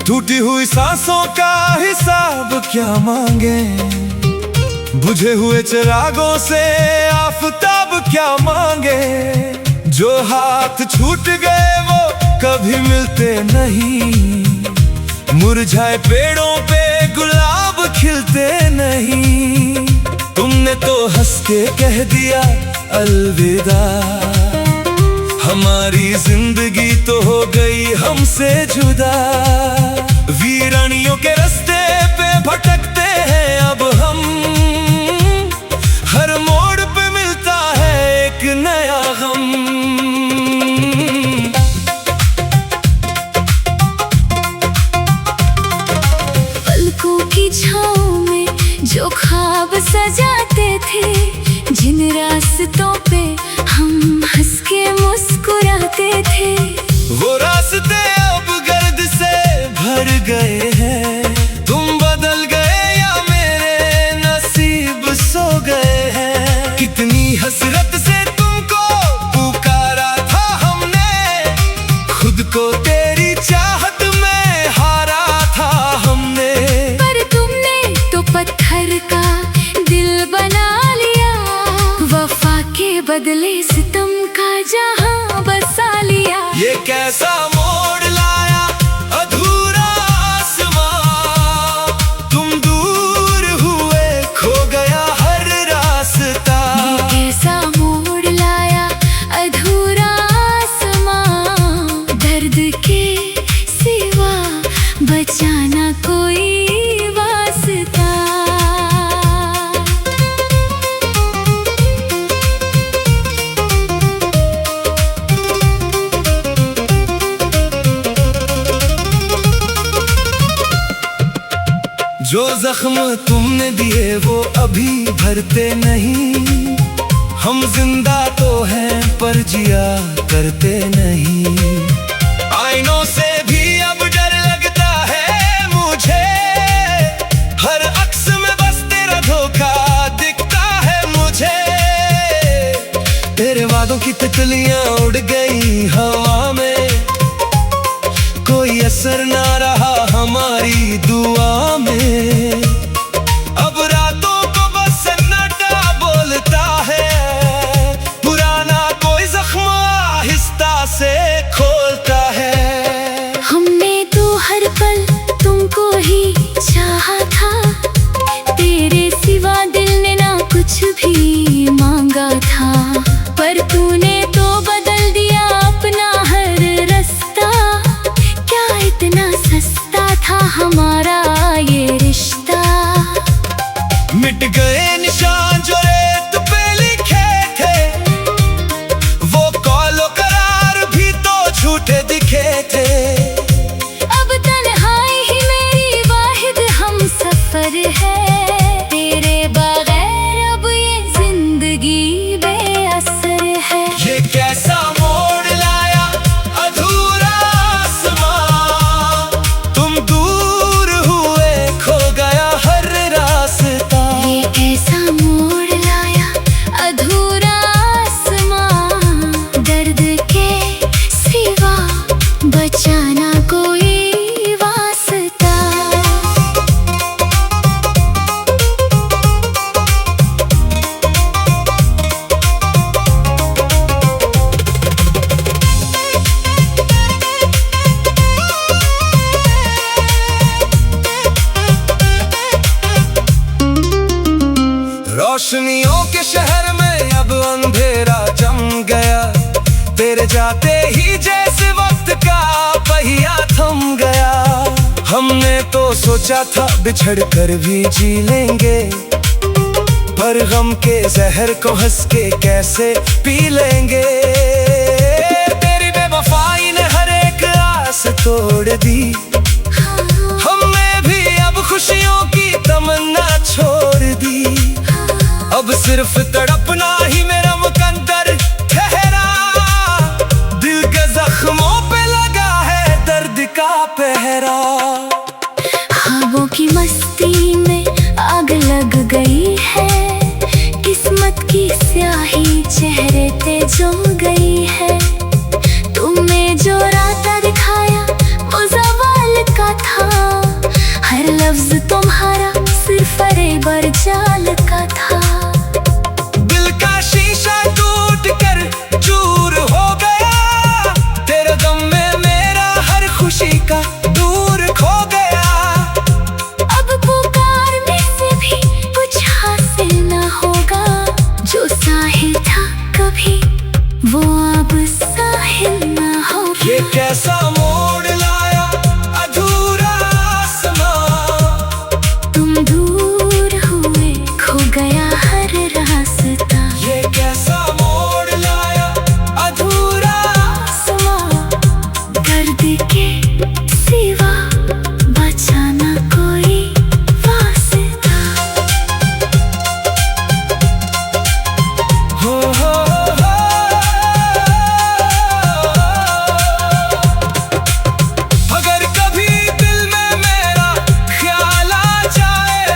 टूटी हुई सांसों का हिसाब क्या मांगे, बुझे हुए चिरागों से आफताब क्या मांगे। जो हाथ छूट गए वो कभी मिलते नहीं, मुरझाए पेड़ों पे गुलाब खिलते नहीं। तुमने तो हंस के कह दिया अलविदा, हमारी जिंदगी तो हो गई हमसे जुदा। वीरानियों के रास्ते पे भटकते हैं अब हम, हर मोड़ पे मिलता है एक नया गम। पलकों की छाँव में जो ख्वाब सजाते थे, जिन रास्तों पे हम हंस के मुस्कुराते थे, वो रास्ते अब गर्द से भर गए हैं। तुम बदल गए या मेरे नसीब सो गए हैं। कितनी हसरत से तुमको पुकारा था हमने, खुद को तेरी चाहत में हारा था हमने। पर तुमने तो पत्थर का दिल बना लिया, वफा के बदले सितम का जहां बसा लिया। ये कैसा मोड़ लाया अधूरा आसमां, तुम दूर हुए खो गया हर रास्ता। ये कैसा मोड़ लाया अधूरा आसमां, दर्द के सिवा बचाना कोई वास्ता। जो जख्म तुमने दिए वो अभी भरते नहीं, हम जिंदा तो हैं पर जिया करते नहीं। आईनों से भी अब डर लगता है मुझे, हर अक्स में बस तेरा धोखा दिखता है मुझे। तेरे वादों की तितलियां उड़ गई हवा में, कोई असर ना रहा हमारी दुआ में। अब रातों को बस सन्नाटा बोलता है, पुराना कोई जख्म आहिस्ता से खोलता है। हमने तो हर पल तुमको ही चाहा था, तेरे सिवा दिल ने ना कुछ भी मांगा था। पर तूने तो बदल दिया अपना हर रास्ता, क्या इतना सस्ता था हमारा ये रिश्ता। मिट गए निशान जो रेत पे लिखे थे, वो कौलो करार भी तो झूठे दिखे थे। अब तन्हाई ही मेरी वाहिद हम सफर है, तेरे बगैर अब ये जिंदगी बेअसर है। ये कैसा मोड़ लाया अधूरा आसमां, तुम दूर हुए खो गया हर रास्ता। ये कैसा मोड़ लाया अधूरा आसमां, दर्द के सिवा बचाना कोई वास्ता। रोशनियों के शहर में अब अंधेरा जम गया, तेरे जाते ही जैसे वक्त का पहिया थम गया। हमने तो सोचा था बिछड़ कर भी जी लेंगे, पर गम के जहर को हंस के कैसे पी लेंगे। तेरी बेवफाई ने हर एक आस तोड़ दी, हमने भी अब खुशियों की तमन्ना छोड़ दी। अब सिर्फ तड़पना ही मेरा मुकद्दर ठहरा, दिल के जख्मों पे लगा है दर्द का पहरा। ख्वाबों की मस्ती में आग लग गई है, किस्मत की स्याही चेहरे पे जो गई है। तुमने जो रास्ता दिखाया वो ज़वाल का था, लफ्ज तुम्हारा सिर्फ फरेबर जाल का था। दिल का शीशा टूट कर चूर हो गया, तेरे गम में मेरा हर खुशी का दूर खो गया। अब पुकारने से भी कुछ हासिल न होगा, जो साहिल था कभी वो अब साहिल न होगा। ये कैसा मोड़ लाया अधूरा आसमां, तुम दूर हुए खो गया हर रास्ता। ये कैसा मोड़ लाया अधूरा आसमां, दर्द के सिवा बचा न कोई वास्ता। हो अगर कभी दिल में मेरा ख्याल आ जाए,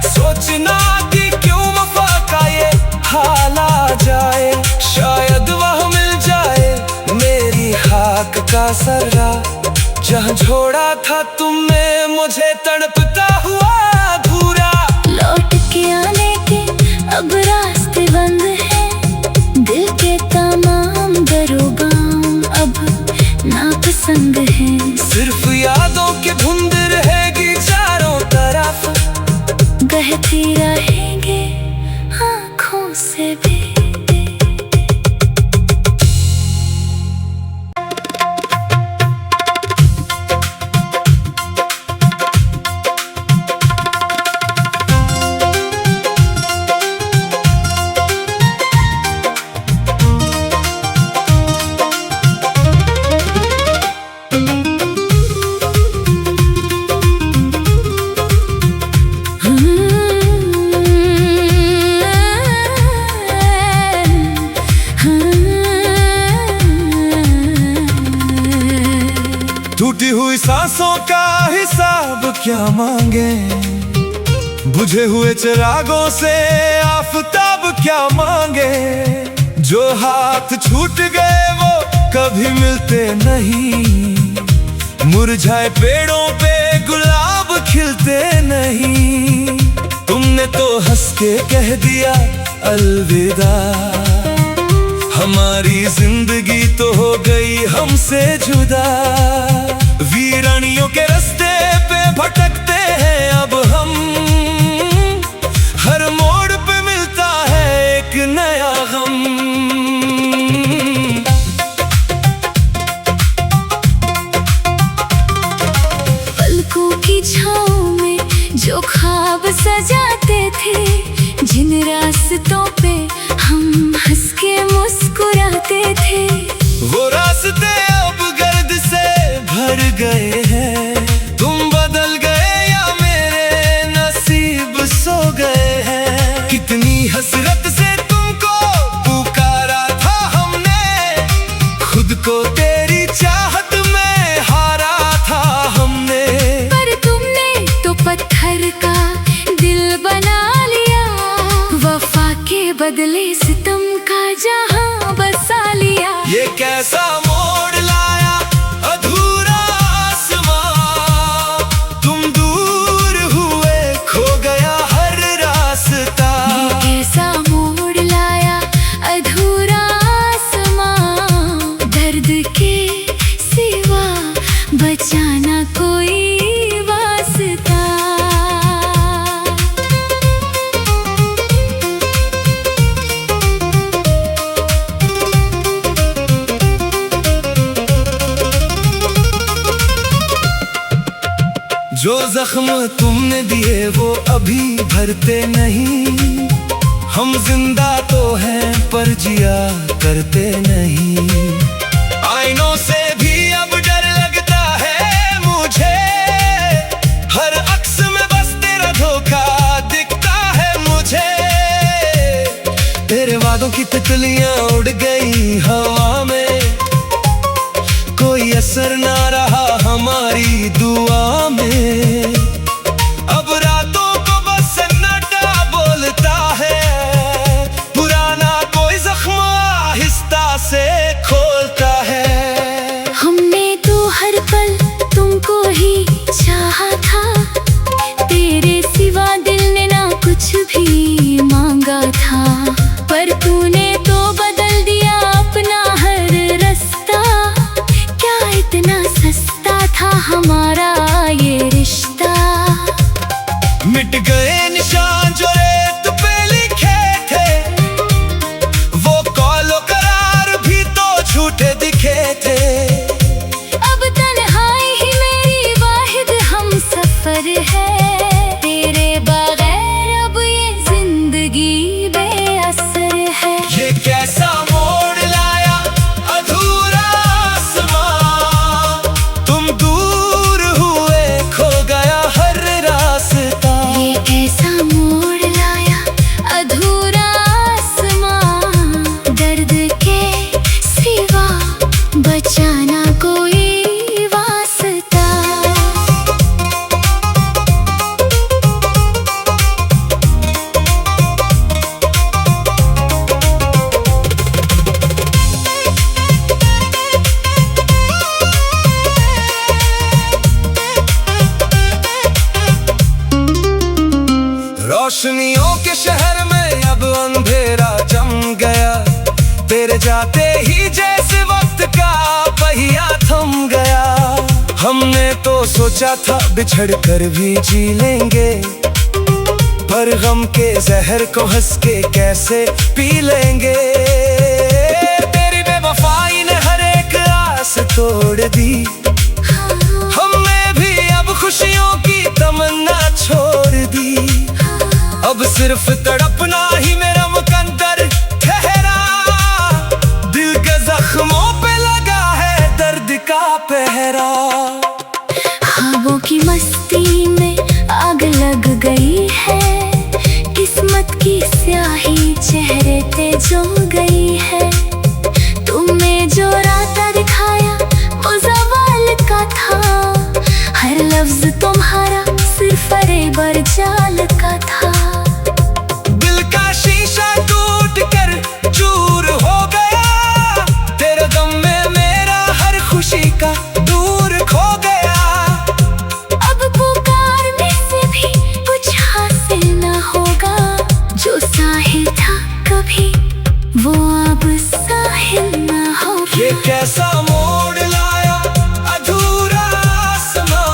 सोचना कि क्यों वफा का ये हाल आ जाए। शायद वह मिल जाए मेरी खाक का सर्रा, जहाँ छोड़ा था तुमने मुझे तड़पता हुआ अधूरा। लौट के आने के अब रास्ते बंद हैं, दिल के तमाम दरोगाम अब नापसंद हैं। सिर्फ यादों के धुंध रहेगी चारों तरफ, बहती रहेंगे आँखों से भी। टूटी हुई सांसों का हिसाब क्या मांगे, बुझे हुए चिरागों से आफताब क्या मांगे। जो हाथ छूट गए वो कभी मिलते नहीं, मुरझाए पेड़ों पे गुलाब खिलते नहीं। तुमने तो हंस के कह दिया अलविदा, हमारी जिंदगी तो हो गई हमसे जुदा। वीरानियों के रास्ते पे भटकते हैं अब हम, हर मोड़ पे मिलता है एक नया गम। पलकों की छाँव में जो ख्वाब सजाते थे, जिन रास्तों पे हम हंस के मुस्कुराते थे, वो रास्ते अब गर्द से भर गए हैं। तुम बदल गए या मेरे नसीब सो गए हैं। कितनी हसरत से तुमको पुकारा था हमने, खुद को तेरी चाहत में हारा था हमने। पर तुमने तो पत्थर का दिल बना लिया, वफा के बदले सितम का जहां बसा लिया। ये कैसा मोड़ लाया अधूरा आसमां, तुम दूर हुए खो गया हर रास्ता। ये कैसा मोड़ लाया अधूरा आसमां, दर्द के सिवा बचाना कोई वास्ता। जो जख्म तुमने दिए वो अभी भरते नहीं, हम जिंदा तो हैं पर जिया करते नहीं। आईनों से भी अब डर लगता है मुझे, हर अक्स में बस तेरा धोखा दिखता है मुझे। तेरे वादों की तितलियां उड़ गई हवा में, कोई असर ना रहा हमारी दुआ में। अब रातों को बस सन्नाटा बोलता है, पुराना कोई जख्म आहिस्ता से खोलता है। हमने तो हर पल तुमको ही चाहा था, था हमारा ये रिश्ता। मिट गए निशान जो रेत पे लिखे थे, वो कौलो करार भी तो झूठे दिखे थे। अब तन्हाई ही मेरी वाहिद हम सफर है, तेरे बगैर अब ये जिंदगी बेअसर है। ये कैसा मोड़ लाया अधूरा आसमां, तुम दूर हुए खो गया हर रास्ता। ये कैसा मोड़ लाया अधूरा आसमां, दर्द के सिवा बचाना कोई वास्ता। रोशनियों के शहर में अब अंधेरा जम गया, तेरे जाते ही जैसे वक्त का पहिया थम गया। हमने तो सोचा था बिछड़ कर भी जी लेंगे, पर गम के जहर को हंस के कैसे पी लेंगे। तेरी बेवफाई ने हर एक आस तोड़ दी, हमने भी अब खुशियों की तमन्ना छोड़ दी। अब सिर्फ तड़पना ही मेरा मुकद्दर ठहरा, दिल के जख्मों पे लगा है दर्द का पहरा। ख्वाबों की मस्ती में आग लग गई है, किस्मत की स्याही चेहरे पे जो गई है। तुमने जो रास्ता दिखाया वो ज़वाल का था, हर लफ्ज तुम्हारा सिर्फ फरेबर जाल का था। दिल का शीशा टूट कर चूर हो गया, तेरे गम में मेरा हर खुशी का दूर खो गया। अब पुकारने से भी कुछ हासिल न होगा, जो साहिल था कभी वो अब साहिल न होगा। ये कैसा मोड़ लाया अधूरा आसमां,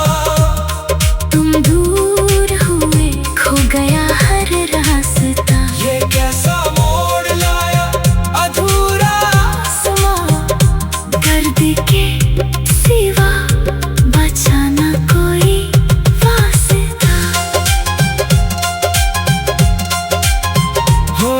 तुम दूर हुए खो गया हर रास्ता। ये कैसा मोड़ लाया अधूरा आसमां, दर्द के सिवा बचाना कोई वास्ता। हो।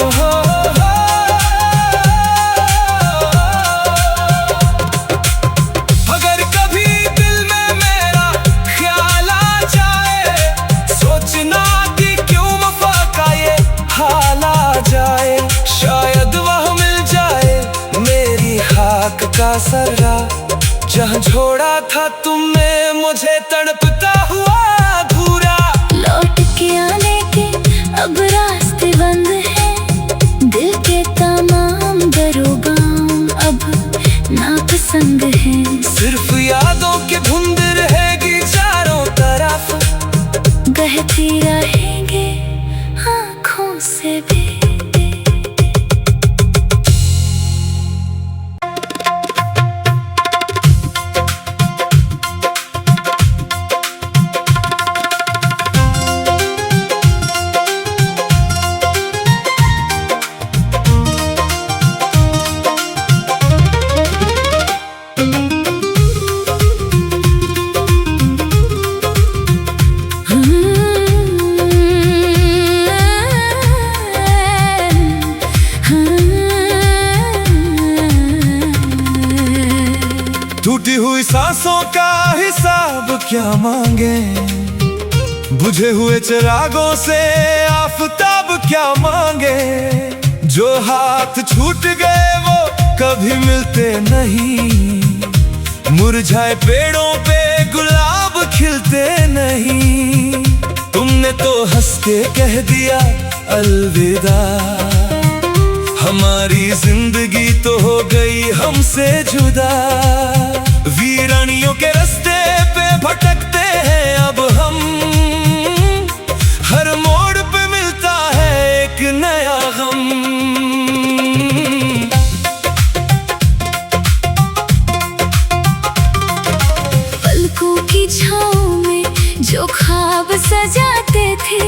अगर कभी दिल में मेरा ख्याल आ जाए, सोचना कि क्यों वफा का ये हाल आ जाए। शायद वह मिल जाए मेरी खाक का सर्रा, जहाँ छोड़ा था तुमने मुझे तड़पता हुआ अधूरा। लौट के आने के अब रास्ते बंद हैं, दिल के तमाम दरोगाम अब नापसंद हैं। सिर्फ यादों के धुंध रहेगी चारों तरफ, बहती रहेंगे आँखों से भी। टूटी हुई सांसों का हिसाब क्या मांगे, बुझे हुए चिरागों से आफताब क्या मांगे। जो हाथ छूट गए वो कभी मिलते नहीं, मुरझाए पेड़ों पे गुलाब खिलते नहीं। तुमने तो हंस के कह दिया अलविदा, हमारी जिंदगी तो हो गई हमसे जुदा। वीरानियों के रास्ते पे भटकते हैं अब हम, हर मोड़ पे मिलता है एक नया गम। पलकों की छाँव में जो ख्वाब सजाते थे,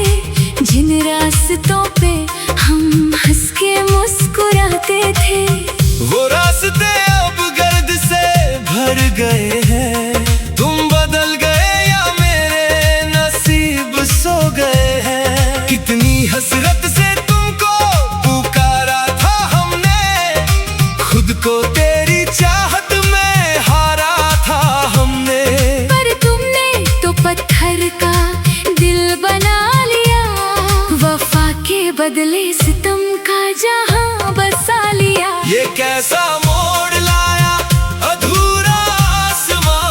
जिन रास्तों पे हम हंस के मुस्कुराते थे, वो रास्ते अब गर्द से भर गए हैं। तुम बदल गए या मेरे नसीब सो गए हैं। कितनी हसरत से तुमको पुकारा था हमने, खुद को तेरी चाहत में हारा था हमने। पर तुमने तो पत्थर का दिल बना लिया, वफा के बदले सितम का जहां बसा लिया। ये कैसा मोड़ लाया अधूरा आसमां,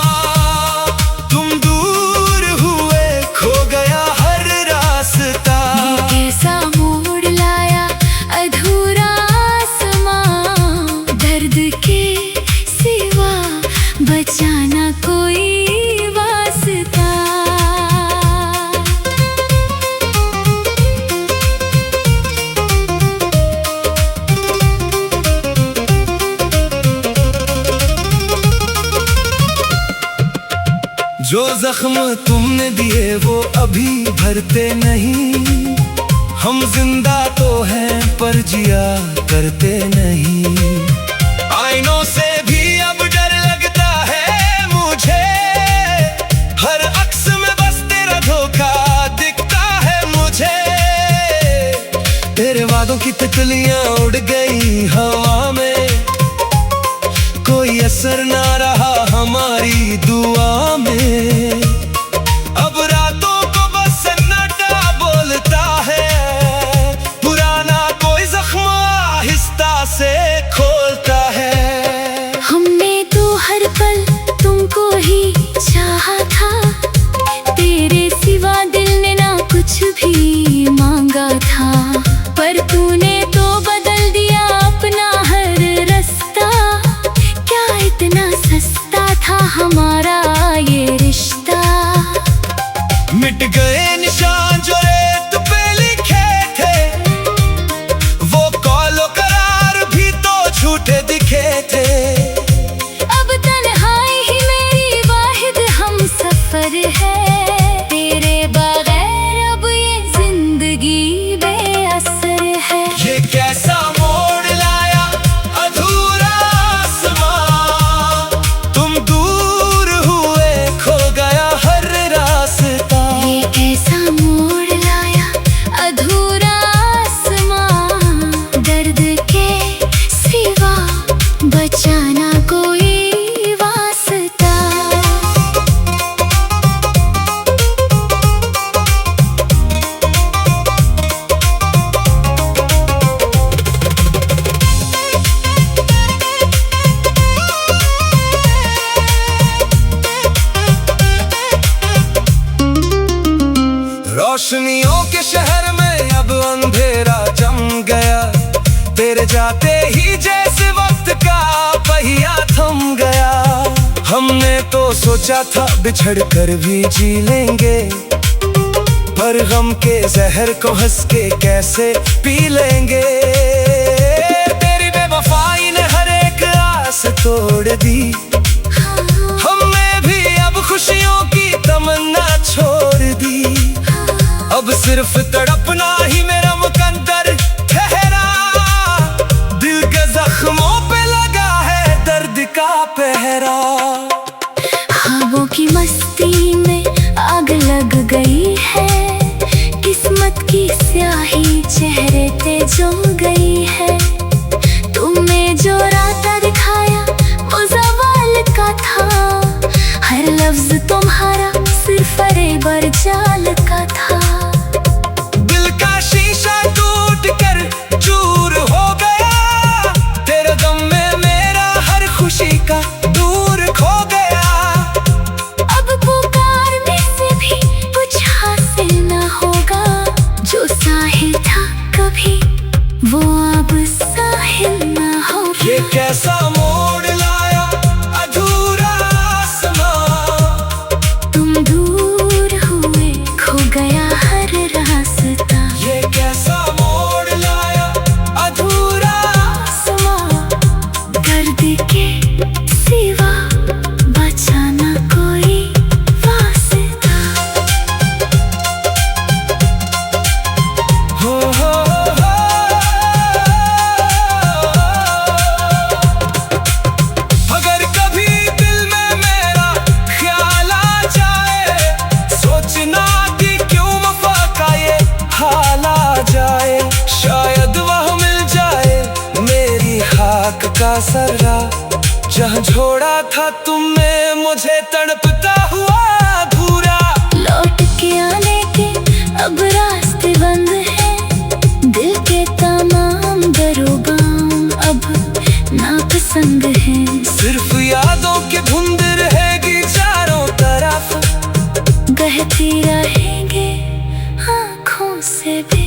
तुम दूर हुए खो गया हर रास्ता। ये कैसा मोड़ लाया अधूरा आसमां, दर्द के सिवा बचाना कोई वास्ता। जो जख्म तुमने दिए वो अभी भरते नहीं, हम जिंदा तो हैं पर जिया करते नहीं। आईनों से भी अब डर लगता है मुझे, हर अक्स में बस तेरा धोखा दिखता है मुझे। तेरे वादों की तितलियां उड़ गई हवा में, कोई असर ना रहा हमारी दुआ में। अब रातों को बस सन्नाटा बोलता है, पुराना कोई जख्म आहिस्ता से खोलता है। हमने तो हर पल तुमको ही चाहा था, तेरे सिवा दिल ने ना कुछ भी मांगा था। पर तूने तो बदल दिया अपना हर रास्ता, क्या इतना सस्ता था हमारा ये रिश्ता। मिट गए निशान जो रेत पे लिखे थे, वो कौलो करार भी तो झूठे दिखे थे। अब तन्हाई ही मेरी वाहिद हम सफर है, तेरे बगैर अब ये जिंदगी बेअसर है। ये कैसा मोड़ लाया अधूरा आसमां, तुम दूर हुए खो गया हर रास्ता। ये कैसा मोड़ लाया अधूरा आसमां, दर्द के सिवा बचाना कोई वास्ता। रोशनियों के शहर में अब अंधेरा जम गया, तेरे जाते ही जैसे वक्त का पहिया थम गया। हमने तो सोचा था बिछड़ कर भी जी लेंगे, पर गम के जहर को हंस के कैसे पी लेंगे। तेरी बेवफाई ने हर एक आस तोड़ दी, हमने भी अब खुशियों की तमन्ना छोड़ दी। अब सिर्फ तड़पना ही मेरा मुकद्दर ठहरा, दिल के जख्मों पे लगा है दर्द का पहरा। ख्वाबों की मस्ती में आग लग गई है, किस्मत की स्याही चेहरे पे जो गई है। तुमने जो रास्ता दिखाया वो ज़वाल का था, हर लफ्ज तुम्हारा सिर्फ फरेबर जाल का था। दिल का शीशा टूट कर चूर हो गया, तेरे गम में मेरा हर खुशी का दूर खो गया। अब पुकारने से भी कुछ हासिल न होगा, जो साहिल था कभी वो अब साहिल न होगा। ये कैसा मोड़ लाया अधूरा आसमां, तुम दूर हुए खो गया हर रास्ता। ये कैसा मोड़ लाया अधूरा सर्रा, जहाँ छोड़ा था तुमने मुझे तड़पता हुआ अधूरा। लौट के आने के अब रास्ते बंद हैं, दिल के तमाम दरोगाम अब नापसंद हैं। सिर्फ यादों के धुंध रहेगी चारों तरफ, बहती रहेंगे आँखों से भी।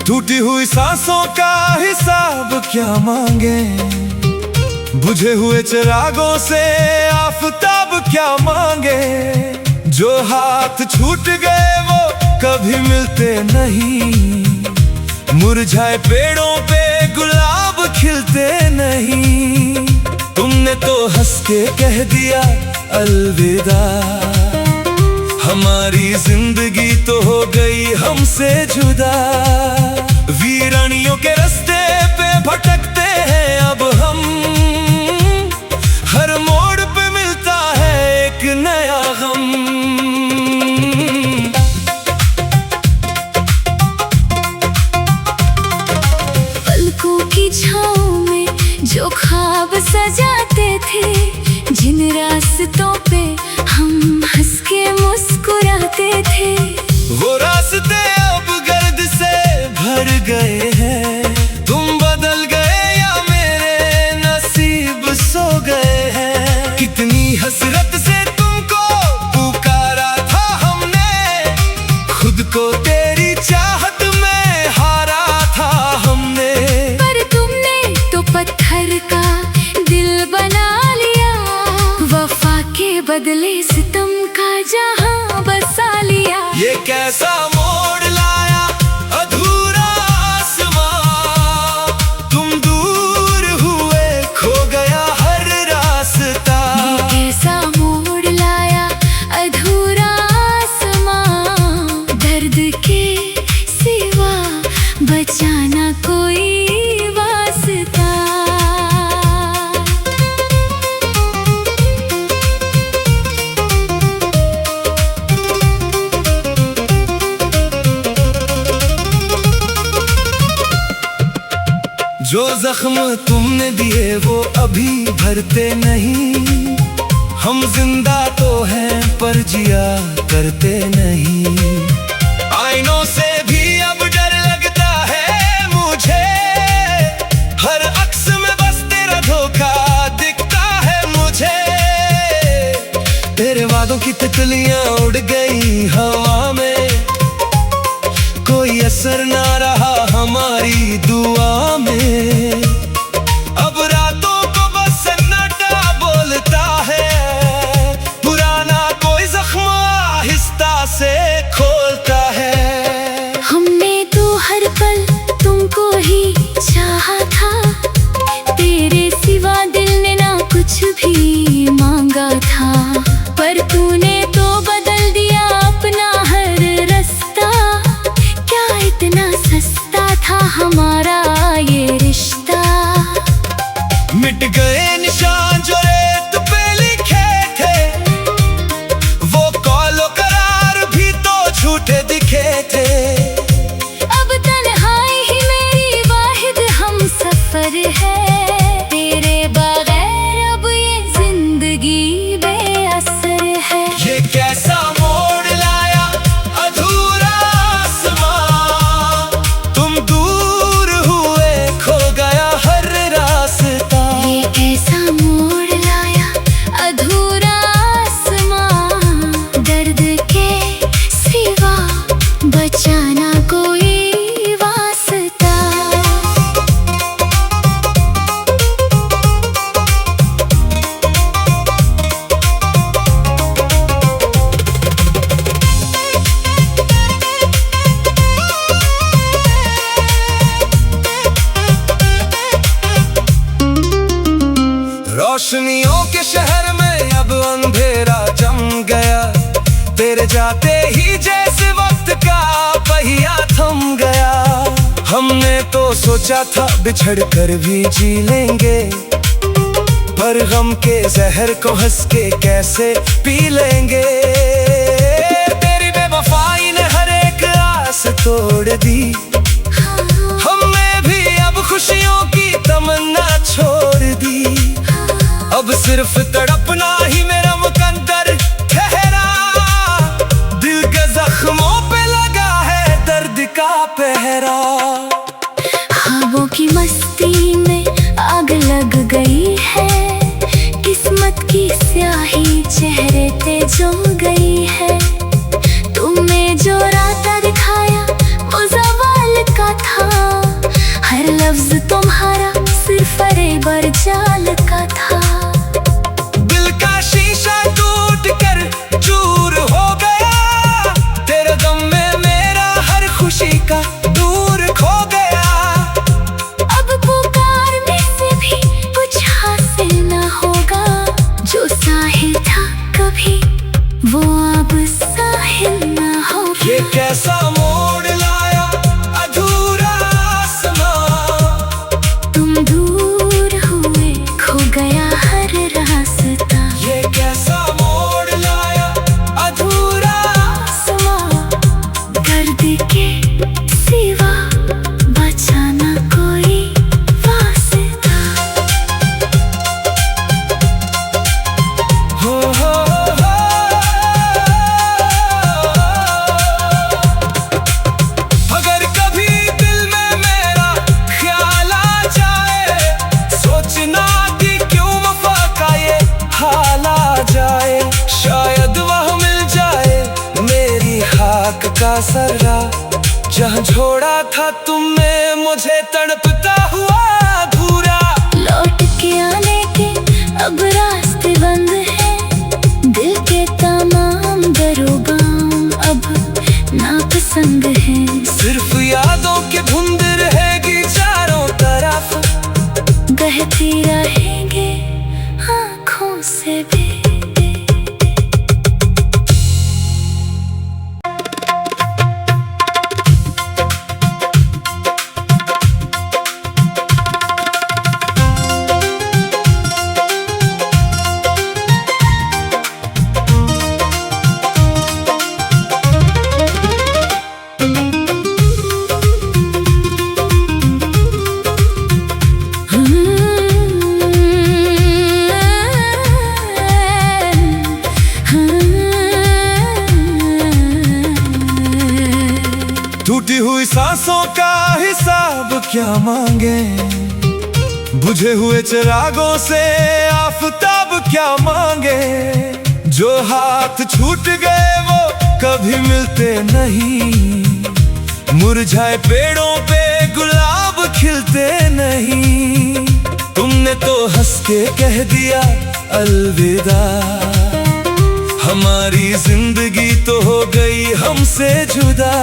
टूटी हुई सांसों का हिसाब क्या मांगे, बुझे हुए चिरागों से आफताब क्या मांगे। जो हाथ छूट गए वो कभी मिलते नहीं, मुरझाए पेड़ों पे गुलाब खिलते नहीं। तुमने तो हंस के कह दिया अलविदा, हमारी जिंदगी तो हो गई हमसे जुदा। वीरानियों के रास्ते पे भटकते हैं अब हम, हर मोड़ पे मिलता है एक नया गम। पलकों की छाँव में जो ख्वाब सजाते थे, जिन रास्तों पे हम हंस के मुस्कुराते थे, वो रास्ते अब गर्द से भर गए हैं। तुम बदल गए या मेरे नसीब सो गए हैं। कितनी हसरत से तुमको पुकारा था हमने, खुद को तेरी चाहत में हारा था हमने। पर तुमने तो पत्थर का दिल बना लिया, वफा के बदले सितम का जहां बसा लिया। ये कैसा मोड़ लाया अधूरा आसमां, तुम दूर हुए खो गया हर रास्ता। ये कैसा मोड़ लाया अधूरा आसमां, दर्द के सिवा बचाना कोई वास्ता। जो जख्म तुमने दिए वो अभी भरते नहीं, हम जिंदा तो हैं पर जिया करते नहीं। आईनों से भी अब डर लगता है मुझे, हर अक्स में बस तेरा धोखा दिखता है मुझे। तेरे वादों की तितलियां उड़ गई हवा में, कोई असर ना रहा हमारी दुआ में। अब रातों को बस सन्नाटा बोलता है, पुराना कोई जख्म आहिस्ता से खोलता है। हमने तो हर पल तुमको ही चाहा था, तेरे सिवा दिल ने ना कुछ भी मांगा था। पर तूने तो बदल दिया अपना हर रास्ता, क्या इतना सस्ता था हमारा ये रिश्ता। मिट गए निशान जो रेत पे लिखे थे, वो कौलो करार भी तो झूठे दिखे थे। अब तन्हाई ही मेरी वाहिद हम सफर है, तेरे बगैर अब ये जिंदगी बेअसर है। ये कैसा मोड़ लाया अधूरा आसमां, तुम दूर हुए खो गया हर रास्ता। ये कैसा मोड़ रोशनियों के शहर में अब अंधेरा जम गया, तेरे जाते ही जैसे वक्त का पहिया थम गया। हमने तो सोचा था बिछड़ कर भी जी लेंगे, पर गम के जहर को हंस के कैसे पी लेंगे। तेरी बेवफाई ने हर एक आस तोड़ दी, हमने भी अब खुशियों की तमन्ना छोड़ दी। अब सिर्फ तड़पना ही मेरा मुकद्दर ठहरा, दिल के जख्मों पे लगा है दर्द का पहरा। ख्वाबों की मस्ती में आग लग गई है, किस्मत की स्याही चेहरे पे जम गई है। तुमने जो रास्ता दिखाया वो ज़वाल का था, हर लफ्ज तुम्हारा सिर्फ फरेब जाल का था। दिल का शीशा टूट कर चूर हो गया, तेरे गम में मेरा हर खुशी का दूर खो गया। अब पुकारने से भी कुछ हासिल न होगा, जो साहिल था कभी वो अब साहिल न होगा। ये कैसा मोड़ लाया अधूरा आसमां, तुम दूर हुए खो गया हर रास्ता। ये कैसा मोड़ लाया अधूरा आसमां, दर्द के सिवा बचा न कोई वास्ता। हो। अगर कभी दिल में मेरा ख्याल आ जाए, सोचना कि क्यों वफा का ये हाल आ जाए। शायद वह मिल जाए मेरी खाक का सर्रा, जहाँ छोड़ा था तुमने मुझे तड़पता हुआ अधूरा। लौट के आने के अब रास्ते बंद हैं, दिल के तमाम दरोगाम अब नापसंद हैं। सिर्फ यादों के धुंध रहेगी चारों तरफ, बहती रहेंगे आँखों से भी। टूटी हुई सांसों का हिसाब क्या मांगे, बुझे हुए चिरागों से आफताब क्या मांगे। जो हाथ छूट गए वो कभी मिलते नहीं, मुरझाए पेड़ों पे गुलाब खिलते नहीं। तुमने तो हंस के कह दिया अलविदा, हमारी जिंदगी तो हो गई हमसे जुदा।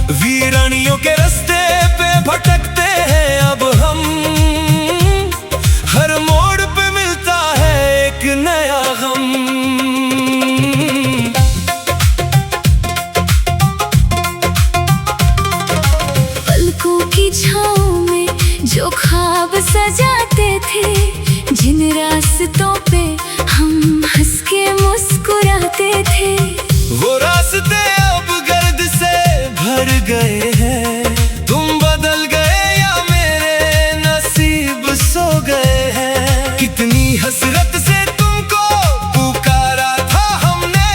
वीरानियों के रास्ते पे भटकते हैं अब हम, हर मोड़ पे मिलता है एक नया गम। पलकों की छाँव में जो ख्वाब सजाते थे, जिन रास्तों पे हम हंस के मुस्कुराते थे, वो रास्ते अब गर्द से भर गए हैं। तुम बदल गए या मेरे नसीब सो गए हैं। कितनी हसरत से तुमको पुकारा था हमने,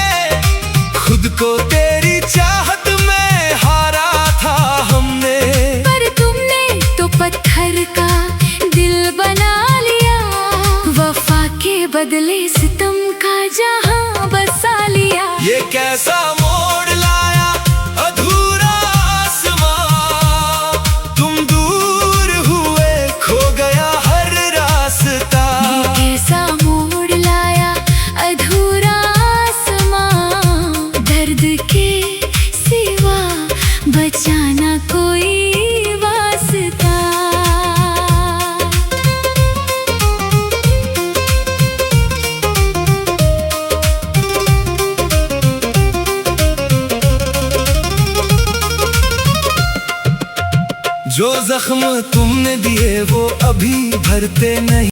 खुद को तेरी चाहत में हारा था हमने। पर तुमने तो पत्थर का दिल बना लिया, वफा के बदले सितम का जहां बसा लिया। ये कैसा मोड़ लाया अधूरा आसमां, तुम दूर हुए खो गया हर रास्ता। ये कैसा मोड़ लाया अधूरा आसमां, दर्द के सिवा बचाना कोई वास्ता। जो जख्म तुमने दिए वो अभी भरते नहीं।